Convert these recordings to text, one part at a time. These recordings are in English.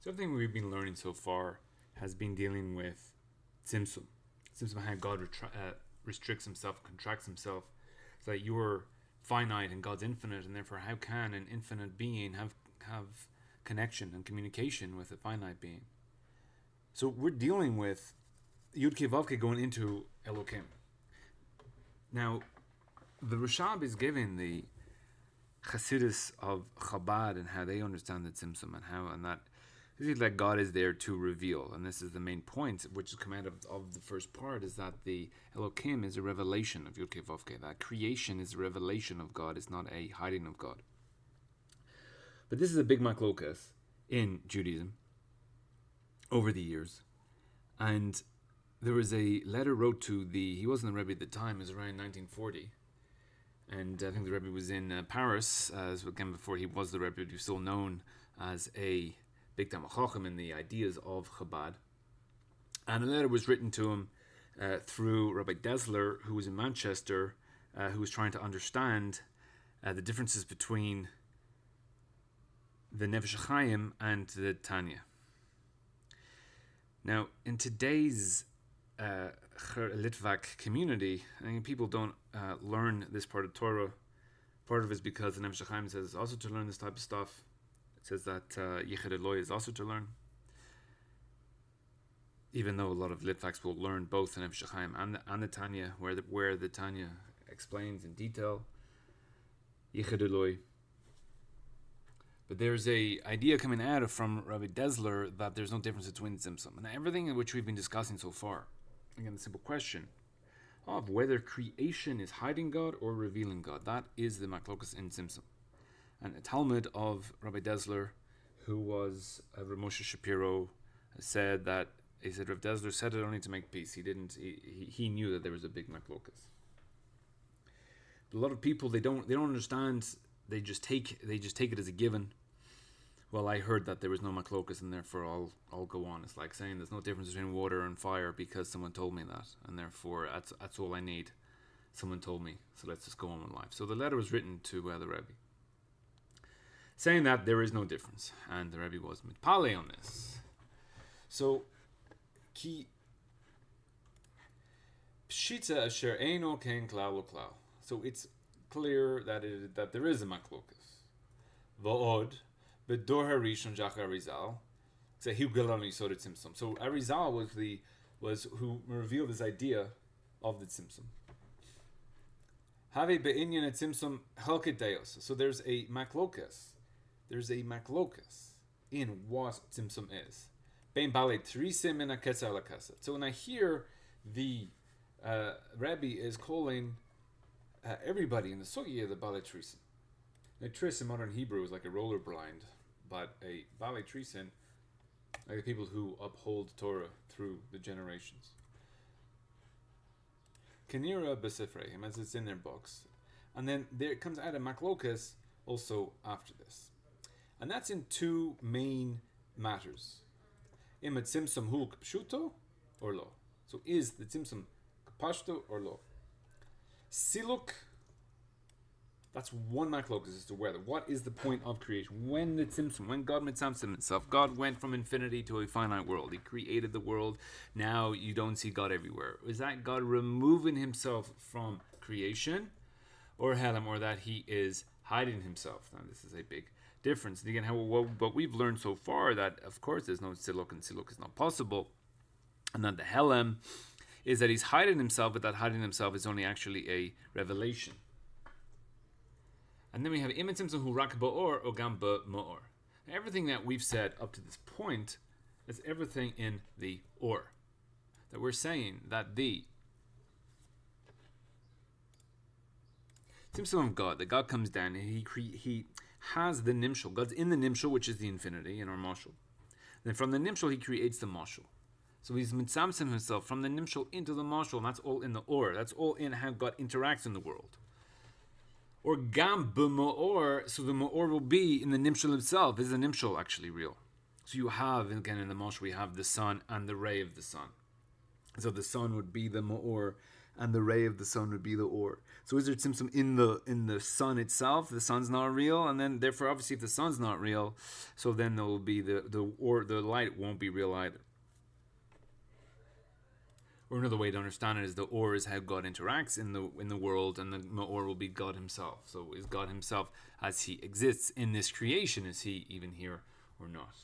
So everything we've been learning so far has been dealing with Tzimztum. Tzimztum, how God restricts himself, contracts himself, so that you're finite and God's infinite, and therefore how can an infinite being have connection and communication with a finite being? So we're dealing with Yud Kei Vav Kei going into Elokim. Now, the Rashab is giving the Chassidus of Chabad and how they understand the Tzimtzum and that like God is there to reveal, and this is the main point, which is come out of the first part, is that the Elokim is a revelation of Yud Kei Vav Kei. That creation is a revelation of God, it's not a hiding of God. But this is a big machlokas in Judaism over the years, and there was a letter wrote to he wasn't the Rebbe at the time, it was around 1940, and I think the Rebbe was in Paris, again before he was the Rebbe, he was still known as a big Talmid Chacham in the ideas of Chabad. And a letter was written to him through Rabbi Dessler, who was in Manchester, who was trying to understand the differences between the Nefesh HaChaim and the Tanya. Now, in today's Litvak community, I mean, people don't learn this part of Torah. Part of it is because the Nefesh HaChaim says also to learn this type of stuff. It says that Yichud Eloi is also to learn, even though a lot of Litvaks will learn both the Nefesh HaChaim and the Tanya, where the Tanya explains in detail Yichud Eloi. But there's a idea coming out from Rabbi Dessler that there's no difference between Tzimtzum and everything in which we've been discussing so far. Again, the simple question of whether creation is hiding God or revealing God. That is the machlokas in Tzimtzum. And a Talmud of Rabbi Dessler, who was Rav Moshe Shapiro, said that Rav Dessler said it only to make peace. He knew that there was a big machlokas. A lot of people they don't understand. They just take it as a given. Well, I heard that there was no machlokas, and therefore I'll go on. It's like saying there's no difference between water and fire because someone told me that, and therefore that's all I need. Someone told me, so let's just go on with life. So the letter was written to the Rebbe, saying that there is no difference, and the Rebbe was mitpale on this. So, ki pshita asher eino ken klal uklal. So it's clear that there is a machlokas. Va'od bedor harishon jach Arizal. So Arizal was who revealed this idea of the Tzimtzum. Have be'inyan Tzimtzum helket deos. So there's a machlokas. There's a machlokas in what Tzimtzum is. Ben bale trisim in a ketsa la kasa. So when I hear the Rabbi is calling everybody in the sugya the bale trisim. Now tris in modern Hebrew is like a roller blind, but a bale trisim, like the people who uphold Torah through the generations. Kenira besefreim, as it's in their books, and then there comes out a machlokas also after this. And that's in two main matters. Im tzimtzum hu pshuto or lo. So is the tzimtzum pashto or lo? Siluk, that's one machlokas as to whether. What is the point of creation? When the tzimtzum, when God mitzamtzim himself, God went from infinity to a finite world. He created the world. Now you don't see God everywhere. Is that God removing himself from creation? Or helam, or that he is hiding himself? Now this is a big difference. And again, what we've learned so far, that of course there's no siluk, and siluk is not possible, and that the helem is that he's hiding himself, but that hiding himself is only actually a revelation. And then we have imitzimtzum hu rak ba'or or gam ba'ma'or. Everything that we've said up to this point is everything in the or. That we're saying that the tzimtzum of God, that God comes down and he has the nimshal. God's in the nimshal, which is the infinity, in our mashal. Then from the nimshal, he creates the mashal. So he's mitzamtzim himself from the nimshal into the mashal, and that's all in the or. That's all in how God interacts in the world. Or gam b'ma'or, so the ma'or will be in the nimshal himself. Is the nimshal actually real? So you have, again in the mashal, we have the sun and the ray of the sun. So the sun would be the ma'or, and the ray of the sun would be the or. So is there tzimtzum in the sun itself? The sun's not real, and then therefore obviously if the sun's not real, so then there will be the light won't be real either. Or another way to understand it is the or is how God interacts in the world, and the ma'or will be God himself. So is God himself as he exists in this creation, is he even here or not?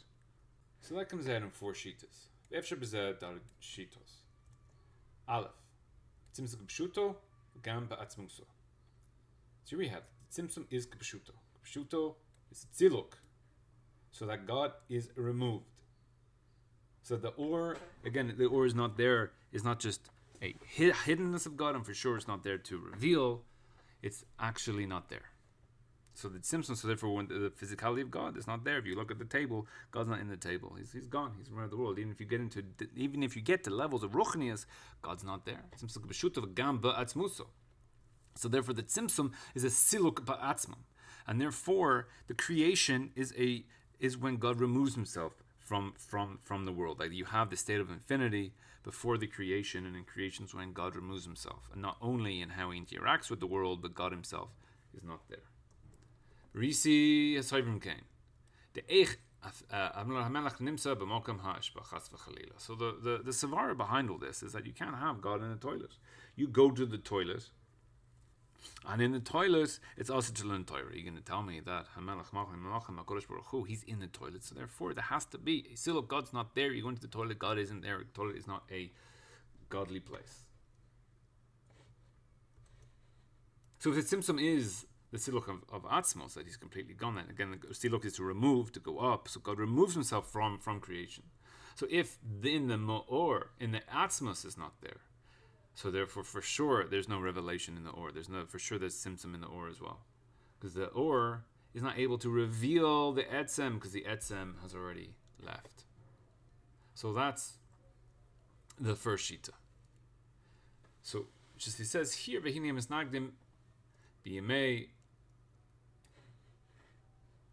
So that comes out in 4 shittas. Efshar b'zeh dar shittos. Aleph. Tzimtzum k'pshuto, gam ba'atzmuso. So here we have Tzimtzum is k'pshuto. K'pshuto is tziluk, so that God is removed. So the or, again, the or is not there, is not just a hiddenness of God, and for sure it's not there to reveal, it's actually not there. So the Tzimtzum, so therefore when the physicality of God is not there. If you look at the table, God's not in the table. He's gone. He's around the world. Even if you get to levels of ruchnius, God's not there. So therefore the Tzimtzum is a siluk ba'atzmam. And therefore the creation is when God removes himself from the world. Like you have the state of infinity before the creation, and in creation is when God removes himself. And not only in how he interacts with the world, but God himself is not there. Risi hasoivrim kain. The eich hamelach nimsa b'mokam ha'ashba chas v'chalila. So the savara behind all this is that you can't have God in the toilet. You go to the toilet, and in the toilet it's also to learn Torah. You're going to tell me that hamelach malchim HaKodesh Baruch Hu, he's in the toilet. So therefore there has to be still, God's not there. You go into the toilet, God isn't there. The toilet is not a godly place. So if the Tzimtzum is the siluk of Atzmos, that he's completely gone, then again the siluk is to remove, to go up. So God removes himself from creation. So if in the Ma'or, in the Atzmos is not there, so therefore for sure there's no revelation in the Or. There's Tzimtzum in the Or as well. Because the Or is not able to reveal the Etzem, because the Etzem has already left. So that's the first Shita. So just he says here, V'hinei misnagdim b'yemei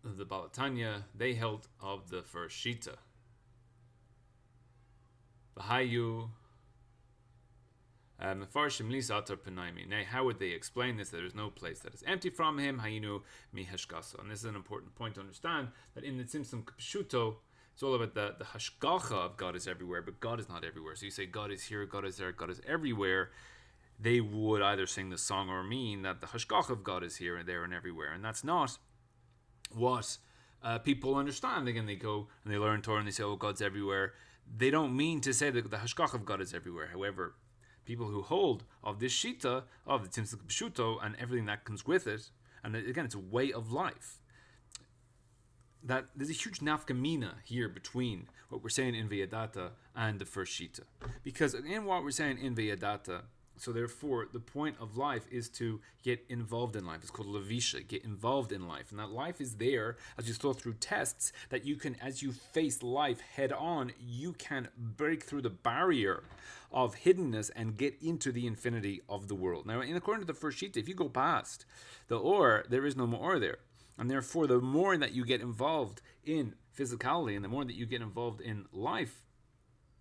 the Balatanya, they held of the first Shita. V'hayu mefarshim lisatar penaimi. Now, how would they explain this? That there is no place that is empty from him. Hayinu mi hashkaso. And this is an important point to understand, that in the Tzimtzum K'pshuto, it's all about the hashgacha of God is everywhere, but God is not everywhere. So you say God is here, God is there, God is everywhere. They would either sing the song or mean that the hashgacha of God is here and there and everywhere. And that's not what people understand. Again, they go and they learn Torah and they say, oh, God's everywhere. They don't mean to say that the hashgacha of God is everywhere. However, people who hold of this shita, of the Tzimtzum K'pshuto and everything that comes with it, and again, it's a way of life, that there's a huge nafkamina here between what we're saying in VeYadaata and the first shita. Because in what we're saying in VeYadaata, so therefore, the point of life is to get involved in life. It's called levisha, get involved in life. And that life is there, as you saw through tests, that you can, as you face life head on, you can break through the barrier of hiddenness and get into the infinity of the world. Now, according to the first sheet, if you go past the or, there is no more or there. And therefore, the more that you get involved in physicality and the more that you get involved in life,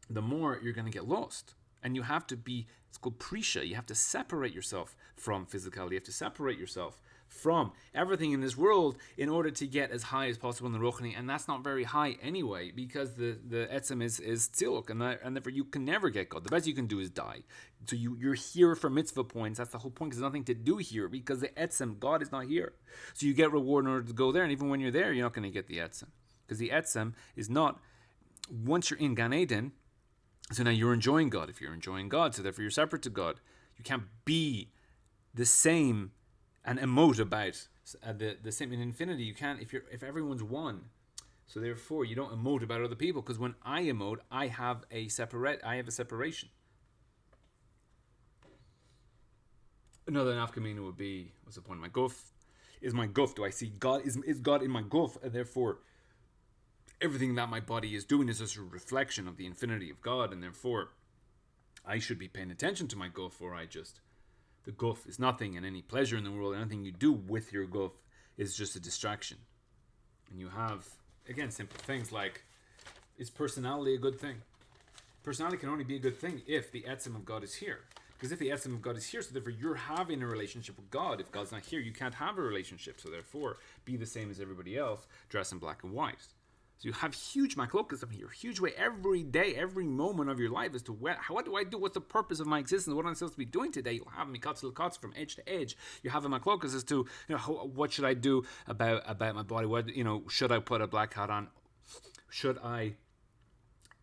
the more you're going to get lost. And you have to be, it's called prisha, you have to separate yourself from physicality, you have to separate yourself from everything in this world in order to get as high as possible in the Rochani, and that's not very high anyway, because the Etzem is tziluk, and therefore you can never get God. The best you can do is die. So you're here for mitzvah points, that's the whole point, because there's nothing to do here, because the Etzem, God is not here. So you get reward in order to go there, and even when you're there, you're not going to get the Etzem, because the Etzem is not, once you're in Gan Eden, so now you're enjoying God. If you're enjoying God, so therefore you're separate to God. You can't be the same and emote about the same in infinity. You can't if everyone's one. So therefore you don't emote about other people, because when I emote, I have a separation. Another nafkamina would be, what's the point of my guf? Is my guf? Do I see God? Is God in my guf? And therefore everything that my body is doing is just a reflection of the infinity of God, and therefore I should be paying attention to my guf, or the guf is nothing, and any pleasure in the world, anything you do with your guf is just a distraction. And you have, again, simple things like, is personality a good thing? Personality can only be a good thing if the etzem of God is here. Because if the essence of God is here, so therefore you're having a relationship with God. If God's not here, you can't have a relationship. So therefore, be the same as everybody else, dress in black and white. So you have huge machlokas of here, huge way every day, every moment of your life as to what do I do? What's the purpose of my existence? What am I supposed to be doing today? You'll have mikatz l'katz from edge to edge. You have a machlokas as to what should I do about my body? What should I put a black hat on? Should I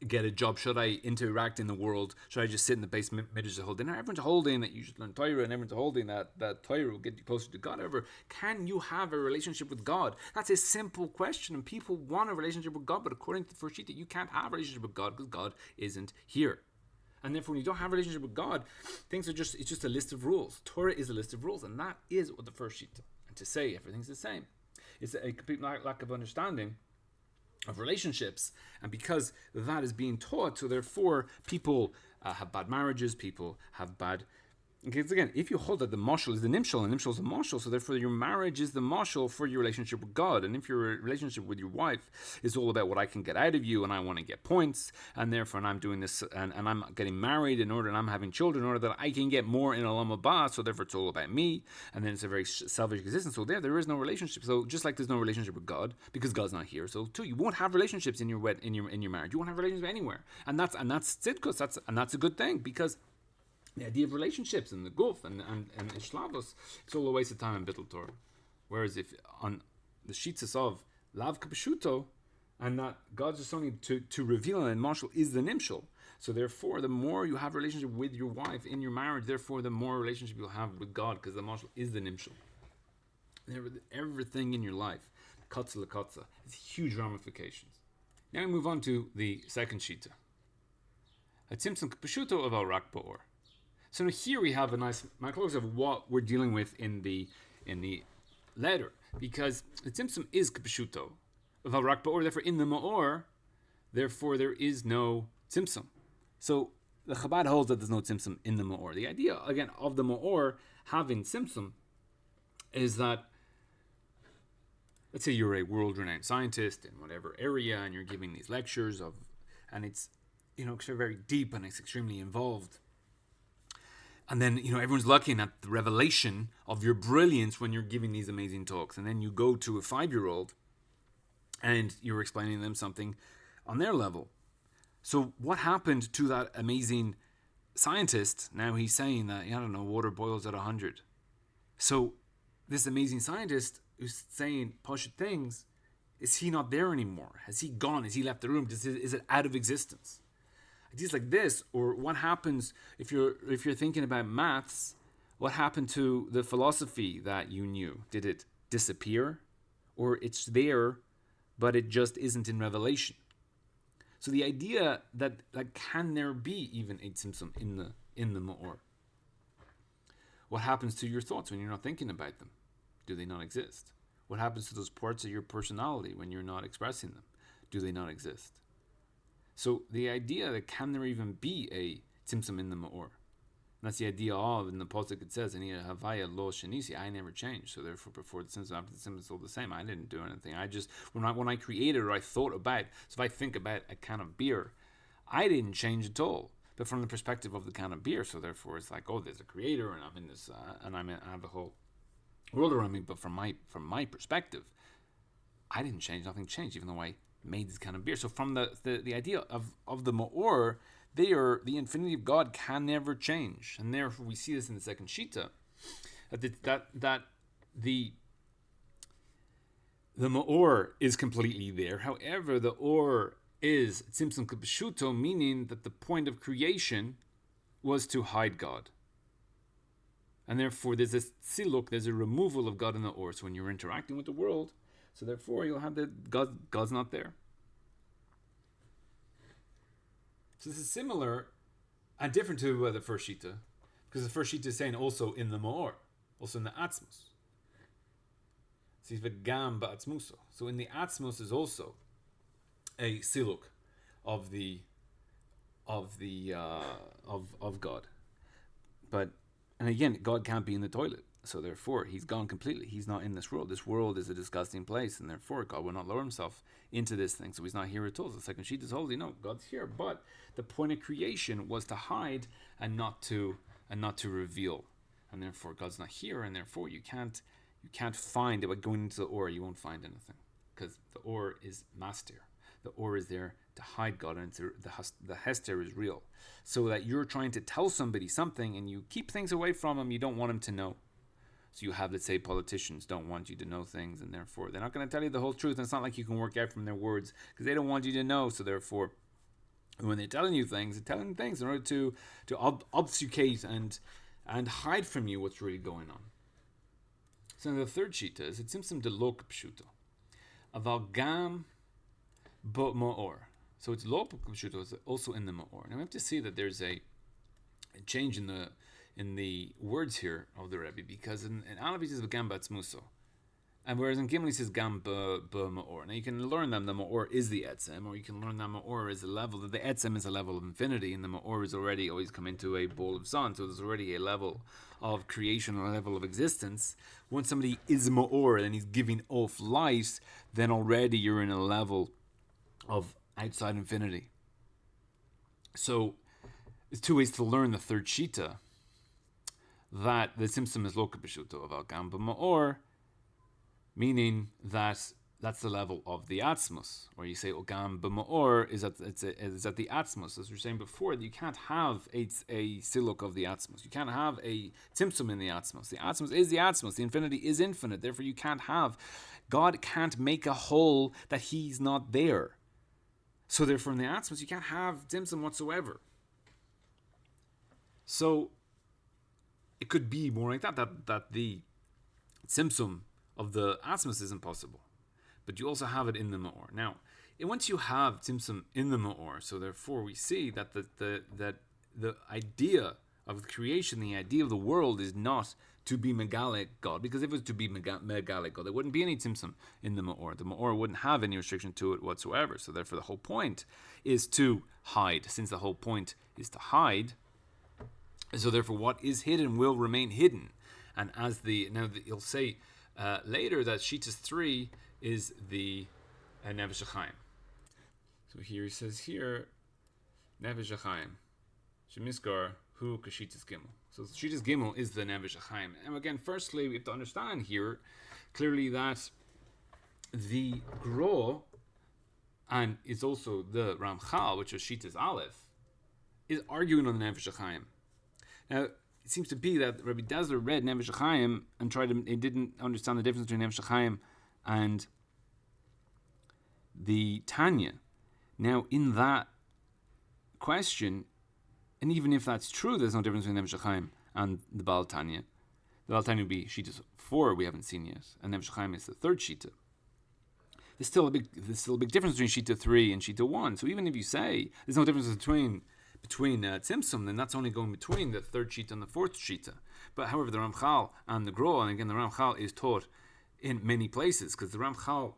get a job? Should I interact in the world? Should I just sit in the basement midrash the whole day? Now, everyone's holding that you should learn Torah, and everyone's holding that Torah will get you closer to God. However, can you have a relationship with God? That's a simple question, and people want a relationship with God, but according to the first Shita, you can't have a relationship with God because God isn't here. And therefore, when you don't have a relationship with God, it's just a list of rules. Torah is a list of rules, and that is what the first Shita. And to say everything's the same, it's a complete lack of understanding of relationships, and because that is being taught, so therefore people have bad marriages, people have bad. Because again, if you hold that the mashal is the nimshal, and nimshal is the mashal, so therefore your marriage is the mashal for your relationship with God. And if your relationship with your wife is all about what I can get out of you, and I want to get points, and therefore and I'm doing this, and I'm getting married in order, and I'm having children in order that I can get more in Olam Haba, so therefore it's all about me, and then it's a very selfish existence. So there is no relationship. So just like there's no relationship with God because God's not here, so too you won't have relationships in your marriage. You won't have relationships anywhere, and that's tzidkus. That's a good thing, because the idea of relationships and the guf and ishlavos, it's all a waste of time in Bittul Torah. Whereas if on the shitas of lav kapeshuto, and that God's just only to reveal, and marshal is the nimshal. So therefore, the more you have a relationship with your wife in your marriage, therefore the more relationship you'll have with God, because the marshal is the nimshal. Everything in your life, katza lekatza, has huge ramifications. Now we move on to the second shita. A tzimtztum kapeshuto of al rak ba'or. So here we have a nice microcosm of what we're dealing with in the letter, because the tzimtzum is kapeshuto of al rak ba'or. Therefore, in the ma'or, therefore there is no tzimtzum. So the Chabad holds that there's no tzimtzum in the ma'or. The idea again of the ma'or having tzimtzum is that, let's say you're a world-renowned scientist in whatever area, and you're giving these lectures and it's very deep and it's extremely involved. And then, everyone's looking at the revelation of your brilliance when you're giving these amazing talks. And then you go to a 5-year-old and you're explaining to them something on their level. So what happened to that amazing scientist? Now he's saying that, water boils at 100. So this amazing scientist who's saying poshut things, is he not there anymore? Has he gone? Has he left the room? Is it out of existence? Ideas like this, or what happens if you're thinking about maths? What happened to the philosophy that you knew? Did it disappear, or it's there, but it just isn't in Revelation? So the idea that can there be even a tzimtzum in the ma'or? What happens to your thoughts when you're not thinking about them? Do they not exist? What happens to those parts of your personality when you're not expressing them? Do they not exist? So the idea that can there even be a tzimtzum in the ma'or? That's the idea of, in the pasuk it says, "Ani havaya lo shenisi," I never changed. So therefore, before the tzimtzum, after the tzimtzum, it's all the same. I didn't do anything. I just when I created or I thought about. So if I think about a can of beer, I didn't change at all. But from the perspective of the can of beer, so therefore it's like, there's a creator, and I'm in this, and I have the whole world around me. But from my perspective, I didn't change. Nothing changed, even though I made this kind of beer. So from the idea of the ma'or, the infinity of God can never change, and therefore we see this in the second shita, that the ma'or is completely there. However, the or is tzimtzum kapeshuto, meaning that the point of creation was to hide God, and therefore there's a tziluk, there's a removal of God in the or. So when you're interacting with the world, so therefore you'll have that God's not there. So this is similar and different to the first shita, because the first shita is saying also in the ma'or, also in the atzmos. So v'gam ba'atzmuso. So in the atzmos is also a siluk of God. And again, God can't be in the toilet. So therefore, he's gone completely. He's not in this world. This world is a disgusting place, and therefore God will not lower himself into this thing. So he's not here at all. The second sheet is holy. No, God's here. But the point of creation was to hide and not to and not to reveal. And therefore God's not here, and therefore you can't find it. By going into the Or, you won't find anything, because the Or is mastir. The Or is there to hide God, and the Hester is real. So that you're trying to tell somebody something and you keep things away from them, you don't want them to know. So you have, let's say, politicians don't want you to know things, and therefore they're not going to tell you the whole truth. And it's not like you can work out from their words, because they don't want you to know. So therefore, when they're telling you things, they're telling things in order to obfuscate and hide from you what's really going on. So the third shita is Tzimztum de lo pshuto, aval gam bo ma'or. So it's lo pshuto, also in the ma'or. Now we have to see that there's a change in the words here of the Rebbe, because in Aleph he says gam batzmuso, and whereas in Gimel he says gam ba ma'or. Now you can learn that the ma'or is the etzem, or you can learn that ma'or is a level, that the etzem is a level of infinity, and the ma'or is already always come into a bowl of sun, so there's already a level of creation, or a level of existence. Once somebody is ma'or and he's giving off light, then already you're in a level of outside infinity. So there's two ways to learn the third shita, that the Tzimztum is loka b'shuto of al-gam b'ma'or, meaning that that's the level of the atzmos, or you say ogam b'ma'or is at the atzmos. As we were saying before, you can't have a siluk of the atzmos. You can't have a tzimtzum in the atzmos. The atzmos is the atzmos. The infinity is infinite. Therefore, you can't have, God can't make a whole that He's not there. So therefore, in the atzmos, you can't have tzimtzum whatsoever. So it could be more like that the tzimtzum of the atzmos is impossible, but you also have it in the ma'or. Now, once you have tzimtzum in the ma'or, so therefore we see that the idea of creation, the idea of the world, is not to be megale God, because if it was to be megale God, there wouldn't be any tzimtzum in the ma'or. The ma'or wouldn't have any restriction to it whatsoever. So therefore, the whole point is to hide. Since the whole point is to hide, so therefore, what is hidden will remain hidden. And as you'll say later that Shitas 3 is the Nefesh HaChaim. So here he says here, Nefesh HaChaim, Shemiskar Hu Kashitas Gimel. So Shitas Gimel is the Nefesh HaChaim. And again, firstly, we have to understand here clearly that the Gro, and it's also the Ramchal, which is Shitas Aleph, is arguing on the Nefesh HaChaim. Now, it seems to be that Rabbi Dazzler read Nefesh HaChaim and he didn't understand the difference between Nefesh HaChaim and the Tanya. Now, in that question, and even if that's true, there's no difference between Nefesh HaChaim and the Baal Tanya. The Baal Tanya would be Shita 4, we haven't seen yet, and Nefesh HaChaim is the third Shita. There's still a big difference between Shita 3 and Shita 1. So even if you say there's no difference between Tzimztum, then that's only going between the third shita and the fourth shita. But however, the Ramchal and the Gro, and again the Ramchal is taught in many places, because the Ramchal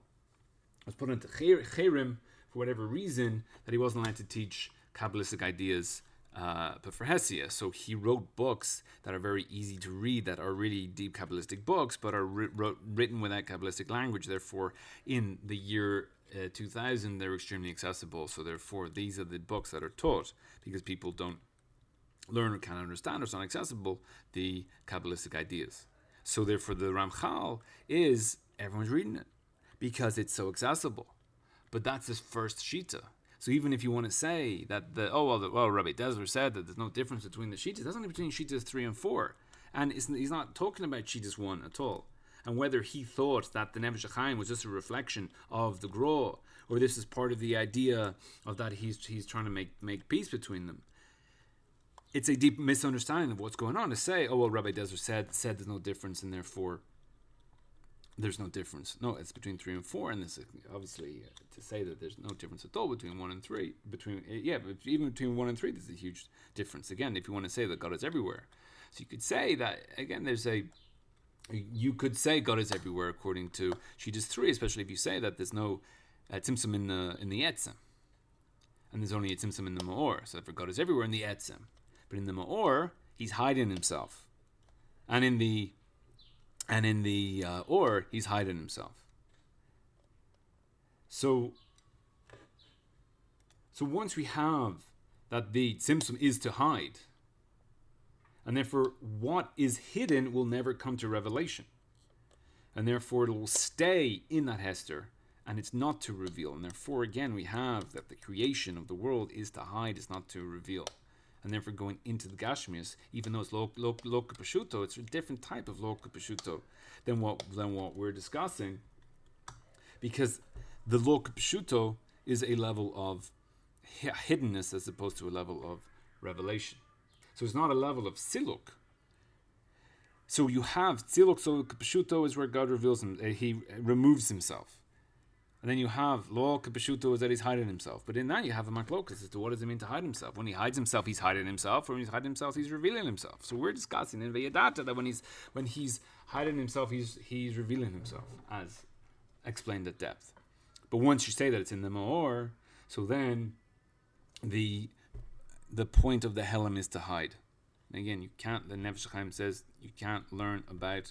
was put into Cherim for whatever reason, that he wasn't allowed to teach Kabbalistic ideas but for Hesia. So he wrote books that are very easy to read, that are really deep Kabbalistic books, but are written without Kabbalistic language. Therefore, in the year 2000, they're extremely accessible. So therefore, these are the books that are taught, because people don't learn or can't understand, or it's not accessible, the Kabbalistic ideas. So therefore, the Ramchal is, everyone's reading it because it's so accessible. But that's his first shita. So even if you want to say that Rabbi Dazzler said that there's no difference between the shitas, that's only between shitas 3 and 4, and he's not talking about shitas 1 at all. And whether he thought that the Nefesh HaChaim was just a reflection of the Gro, or this is part of the idea of that he's trying to make peace between them, it's a deep misunderstanding of what's going on to say, Rabbi Dazzler said there's no difference, and therefore there's no difference. No, it's between 3 and 4, and this is obviously to say that there's no difference at all between 1 and 3. But even between 1 and 3, there's a huge difference. Again, if you want to say that God is everywhere, so you could say that again. You could say God is everywhere according to Shitas 3, especially if you say that there's no tzimtzum in the etzem, and there's only a tzimtzum in the ma'or. So therefore, God is everywhere in the etzem, but in the ma'or, He's hiding Himself, and in the or He's hiding Himself. So once we have that the tzimtzum is to hide, And therefore, what is hidden will never come to revelation. And therefore, it will stay in that Hester, and it's not to reveal. And therefore, again, we have that the creation of the world is to hide, is not to reveal. And therefore, going into the Gashmias, even though it's Loka Pashuto, it's a different type of Loka Pashuto than what we're discussing. Because the Loka Pashuto is a level of hiddenness as opposed to a level of revelation. So it's not a level of siluk. So you have siluk, so Pashuto is where God reveals him, he removes himself. And then you have lo Pashuto is that he's hiding himself. But in that you have a maklokas as to what does it mean to hide himself. When he hides himself, he's hiding himself, or when he's hiding himself, he's revealing himself. So we're discussing in VeYadaata that when he's hiding himself, he's revealing himself, as explained at depth. But once you say that it's in the Ma'or, so then the point of the Helam is to hide. And again, you can't, the Nefesh Chaim says, you can't learn about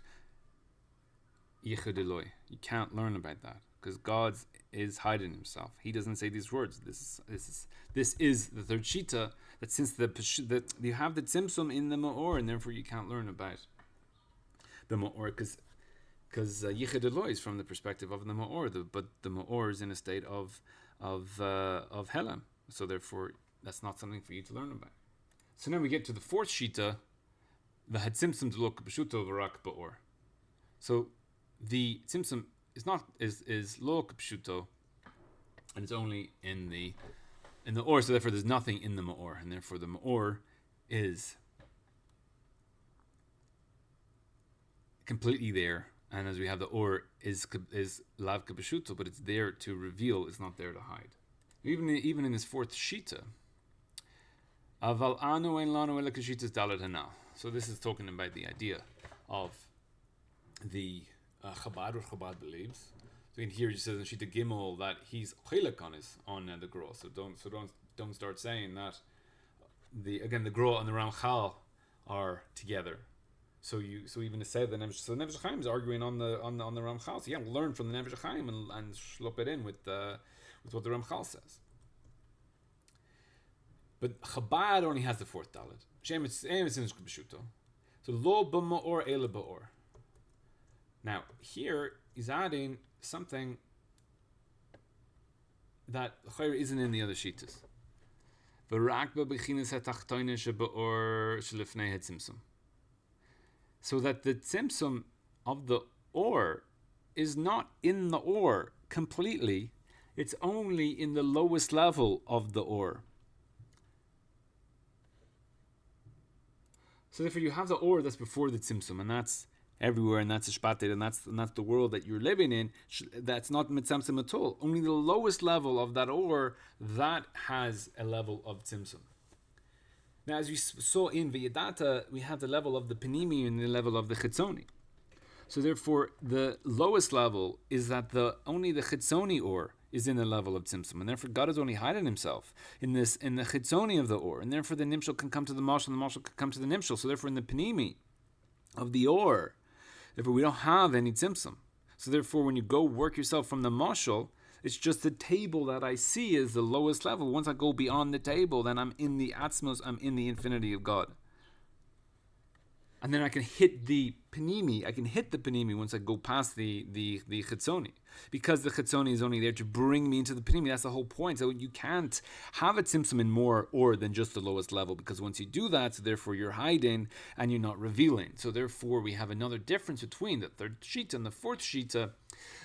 Yichud Eloi. You can't learn about that, because God is hiding himself. He doesn't say these words. This is the third Shita, that since that you have the Tzimztum in the Ma'or, and therefore you can't learn about the Ma'or, because Yichud Eloi is from the perspective of the Ma'or, but the Ma'or is in a state of Helam. So therefore, that's not something for you to learn about. So now we get to the fourth Shita, the Tzimztum to Loka Pashuto V'rak Ba'or. So the Tzimztum is Loka Pashuto, and it's only in the Or. So therefore, there's nothing in the Ma'or, and therefore the Ma'or is completely there. And as we have the Or is Lavka Pashuto, but it's there to reveal, it's not there to hide. Even in this fourth Shita, Aval anu ein lanu ela kashitas dalet hana. So this is talking about the idea of the Chabad, what Chabad believes. So in here it says in Shita Gimel that he's chilek on the Gro. So don't start saying that the Gro and the Ramchal are together. So even to say the Nefesh Chaim is arguing on the Ramchal. So you have to learn from the Nefesh Chaim and slop it in with what the Ramchal says. But Chabad only has the fourth dalet. Shem it's in B'shuto. So lo b'ma'or ela ba'or. Now here he's adding something that isn't in the other shitas. V'rak b'bechinas hatachtoina sheba'or shelifnei hatzimtzum. So that the tzimtzum of the Or is not in the Or completely. It's only in the lowest level of the Or. So therefore you have the Or that's before the Tzimtzum, and that's everywhere, and that's a Shpatir, and that's the world that you're living in. That's not Mitzamtzim at all. Only the lowest level of that Or, that has a level of Tzimtzum. Now, as we saw in VeYadaata, we have the level of the Panimi and the level of the Chitzoni. So therefore, the lowest level is that only the Chitzoni Or is in the level of Tzimtzum, and therefore God is only hiding himself in the Chitzoni of the Or, and therefore the Nimshal can come to the Mashal, and the Mashal can come to the Nimshal. So therefore, in the Panimi of the Or, therefore we don't have any Tzimtzum. So therefore, when you go work yourself from the Mashal, it's just the table that I see is the lowest level. Once I go beyond the table, then I'm in the Atzmos, I'm in the infinity of God. And then I can hit the Panimi. I can hit the Panimi once I go past the Chitzoni. Because the Chitzoni is only there to bring me into the Panimi. That's the whole point. So you can't have a Tzimtzum in more Or than just the lowest level. Because once you do that, so therefore you're hiding and you're not revealing. So therefore we have another difference between the third Shita and the fourth Shita.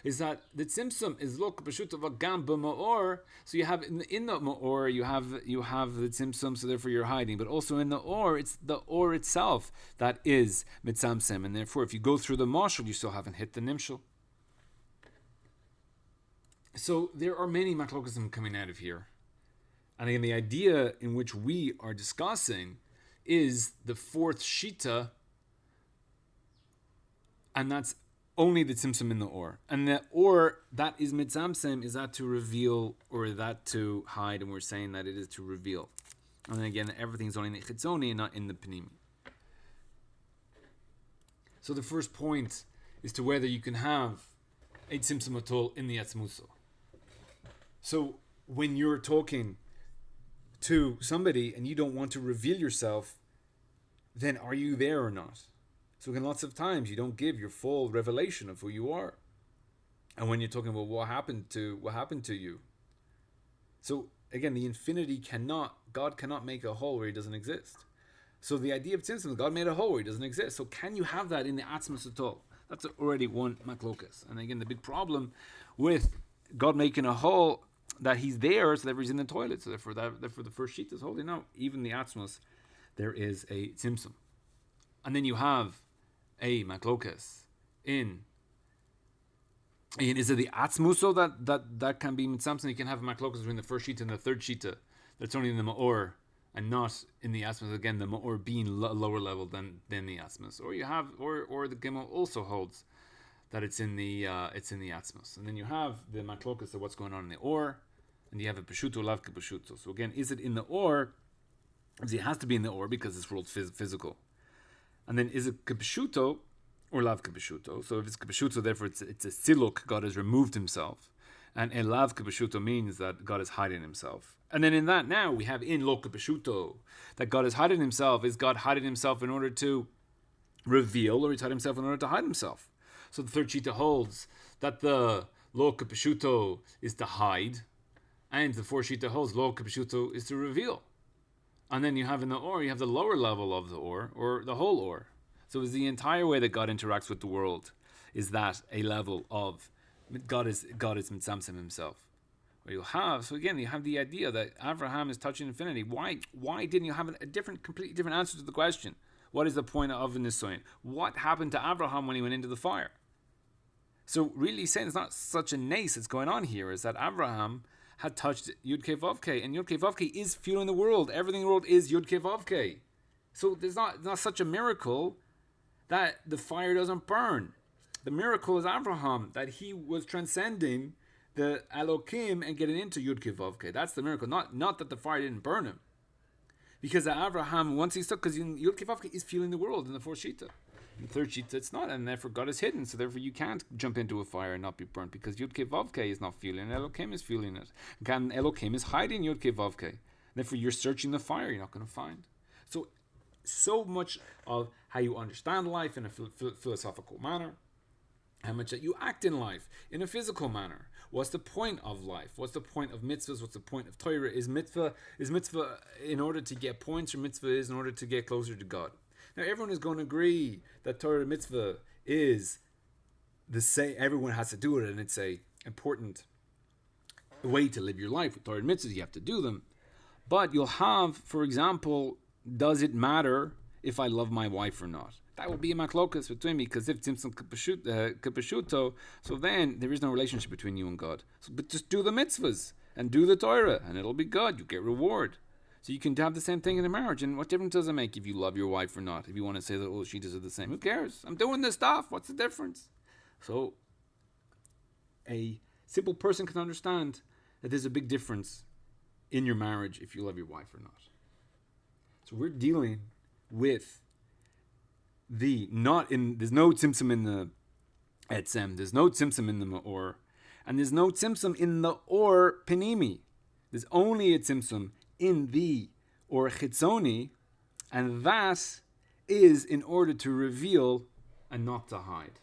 Is that the Tzimtzum is Lok B'Shut of a Gam B'Ma'or. So you have in the Ma'or you have the Tzimtzum, so therefore you're hiding. But also in the Or, it's the Or itself that is Mitzamtzem, and therefore if you go through the Mashal, you still haven't hit the Nimshal. So there are many Maklokasim coming out of here, and again the idea in which we are discussing is the fourth Shita, and that's only the Tzimtzum in the Or. And the Or that is Mitzamtzem, is that to reveal or that to hide, and we're saying that it is to reveal. And then again, everything's only in the Chitzoni and not in the Panimi. So the first point is to whether you can have a Tzimtzum Atol in the Atzmuso. So when you're talking to somebody and you don't want to reveal yourself, then are you there or not? So again, lots of times you don't give your full revelation of who you are. And when you're talking about what happened to you. So again, the infinity God cannot make a hole where he doesn't exist. So the idea of Tzimtzum, God made a hole where he doesn't exist. So can you have that in the Atzmus at all? That's already one maklokas. And again, the big problem with God making a hole, that he's there, so therefore he's in the toilet. So therefore the first sheet is holy. No, even the Atzmus, there is a Tzimtzum. And then you have a maklokas in is it the Atzmuso that can be mitzamtzum? You can have a maklokas between the first sheet and the third sheet. That's only in the Ma'or and not in the Asmus. Again, the Ma'or being lower level than the Asmus. Or you have, or the Gimel also holds that it's in the Asmus. And then you have the Maklokas of what's going on in the Or, and you have a Peshuto, Lav Peshuto. So again, is it in the Or? It has to be in the Or because this world's physical. And then is it Peshuto or Lav Peshuto? So if it's Peshuto, therefore it's a Siluk, God has removed himself. And Elav Kibashuto means that God is hiding himself. And then in that now we have in Lo Kibashuto, that God is hiding himself. Is God hiding himself in order to reveal, or he's hiding himself in order to hide himself? So the third Shita holds that the Lo Kibashuto is to hide, and the fourth Shita holds Lo Kibashuto is to reveal. And then you have in the Or, you have the lower level of the or the whole Or. So it's the entire way that God interacts with the world, is that a level of God is mitzamtzem himself. Or you have, so again, you have the idea that Abraham is touching infinity. Why didn't you have a completely different answer to the question? What is the point of Nisoyin? What happened to Abraham when he went into the fire? So really saying it's not such a nace that's going on here, is that Abraham had touched Yud Kei Vav Kei, and Yud Kei Vav Kei is fueling the world. Everything in the world is Yud Kei Vav Kei. So there's not such a miracle that the fire doesn't burn. The miracle is Abraham, that he was transcending the Elokim and getting into Yud Kei Vav Kei. That's the miracle, not that the fire didn't burn him. Because Abraham, once he stuck, because Yud Kei Vav Kei is fueling the world in the fourth Shita. In the third Shita, it's not, and therefore God is hidden, so therefore you can't jump into a fire and not be burnt, because Yud Kei Vav Kei is not fueling it, Elokim is fueling it. And Elokim is hiding Yud Kei Vav Kei. Therefore you're searching the fire, you're not going to find. So much of how you understand life in a philosophical manner, how much that you act in life in a physical manner. What's the point of life? What's the point of mitzvahs? What's the point of Torah? Is mitzvah in order to get points, or mitzvah is in order to get closer to God? Now everyone is going to agree that Torah mitzvah is the same. Everyone has to do it, and it's a important way to live your life. With Torah mitzvahs, you have to do them. But you'll have, for example, does it matter if I love my wife or not? That will be a maklokas between me, because if Tzimtzum Kipashuto, so then there is no relationship between you and God. But just do the mitzvahs and do the Torah, and it'll be good. You get reward. So you can have the same thing in a marriage. And what difference does it make if you love your wife or not? If you want to say that all shitas are the same, who cares? I'm doing this stuff. What's the difference? So a simple person can understand that there's a big difference in your marriage if you love your wife or not. So we're dealing with there's no tzimtzum in the etzem, there's no tzimtzum in the ma'or, and there's no tzimtzum in the or penimi. There's only a tzimtzum in the or chitzoni, and that is in order to reveal and not to hide.